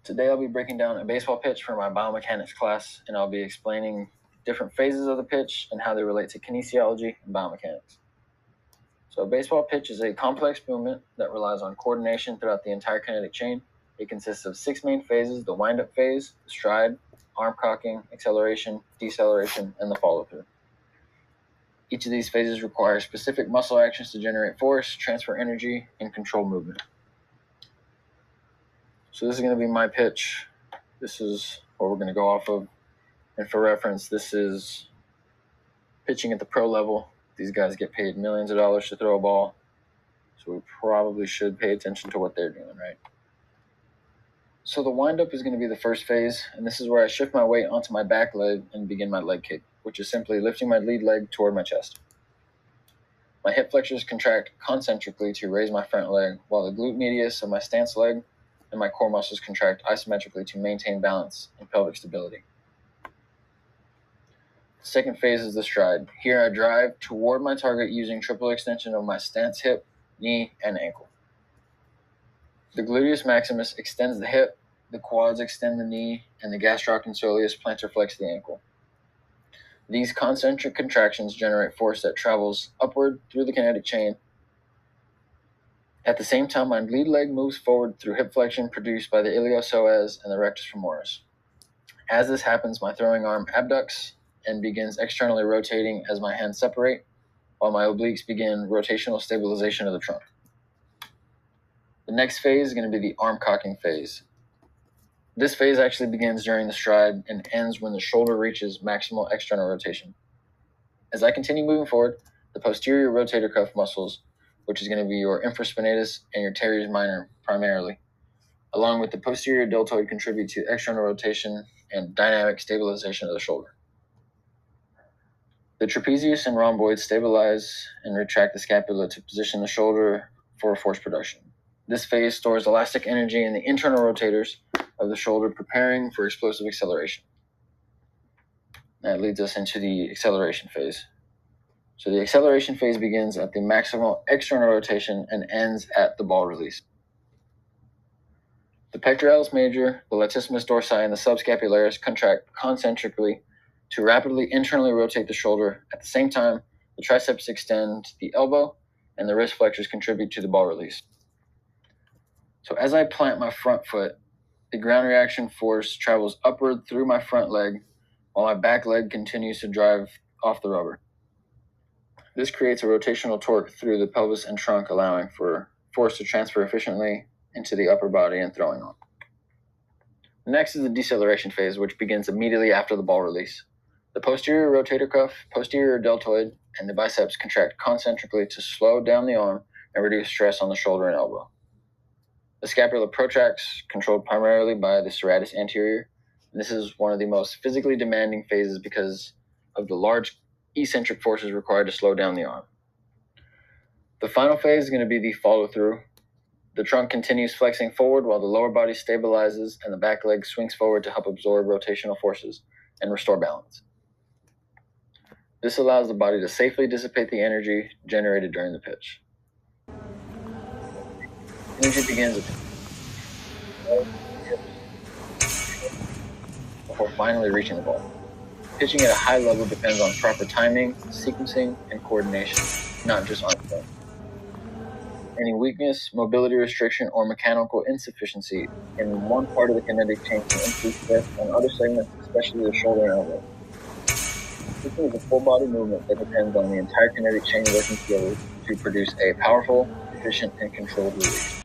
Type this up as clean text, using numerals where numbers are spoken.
Today I'll be breaking down a baseball pitch for my biomechanics class, and I'll be explaining different phases of the pitch and how they relate to kinesiology and biomechanics. So a baseball pitch is a complex movement that relies on coordination throughout the entire kinetic chain. It consists of 6 main phases: the wind-up phase, the stride, arm cocking, acceleration, deceleration, and the follow-through. Each of these phases requires specific muscle actions to generate force, transfer energy, and control movement. So this is going to be my pitch. This is what we're going to go off of. And for reference, this is pitching at the pro level. These guys get paid millions of dollars to throw a ball. So we probably should pay attention to what they're doing, right? So the windup is going to be the first phase. And this is where I shift my weight onto my back leg and begin my leg kick, which is simply lifting my lead leg toward my chest. My hip flexors contract concentrically to raise my front leg, while the glute medius of my stance leg and my core muscles contract isometrically to maintain balance and pelvic stability. The second phase is the stride. Here I drive toward my target using triple extension of my stance hip, knee, and ankle. The gluteus maximus extends the hip, the quads extend the knee, and the gastroc soleus plantar flex the ankle. These concentric contractions generate force that travels upward through the kinetic chain. At the same time, my lead leg moves forward through hip flexion produced by the iliopsoas and the rectus femoris. As this happens, my throwing arm abducts and begins externally rotating as my hands separate, while my obliques begin rotational stabilization of the trunk. The next phase is going to be the arm cocking phase. This phase actually begins during the stride and ends when the shoulder reaches maximal external rotation. As I continue moving forward, the posterior rotator cuff muscles, which is going to be your infraspinatus and your teres minor primarily, along with the posterior deltoid, contribute to external rotation and dynamic stabilization of the shoulder. The trapezius and rhomboids stabilize and retract the scapula to position the shoulder for force production. This phase stores elastic energy in the internal rotators of the shoulder, preparing for explosive acceleration. That leads us into the acceleration phase. So the acceleration phase begins at the maximal external rotation and ends at the ball release. The pectoralis major, the latissimus dorsi, and the subscapularis contract concentrically to rapidly internally rotate the shoulder. At the same time, the triceps extend the elbow and the wrist flexors contribute to the ball release. So as I plant my front foot, the ground reaction force travels upward through my front leg while my back leg continues to drive off the rubber. This creates a rotational torque through the pelvis and trunk, allowing for force to transfer efficiently into the upper body and throwing on. Next is the deceleration phase, which begins immediately after the ball release. The posterior rotator cuff, posterior deltoid, and the biceps contract concentrically to slow down the arm and reduce stress on the shoulder and elbow. The scapula protracts, controlled primarily by the serratus anterior. And this is one of the most physically demanding phases because of the large eccentric forces required to slow down the arm. The final phase is going to be the follow-through. The trunk continues flexing forward while the lower body stabilizes and the back leg swings forward to help absorb rotational forces and restore balance. This allows the body to safely dissipate the energy generated during the pitch. Energy begins before finally reaching the ball. Pitching at a high level depends on proper timing, sequencing, and coordination, not just on strength. Any weakness, mobility restriction, or mechanical insufficiency in one part of the kinetic chain can increase stress on other segments, especially the shoulder and elbow. Pitching is a full body movement that depends on the entire kinetic chain working together to produce a powerful, efficient, and controlled release.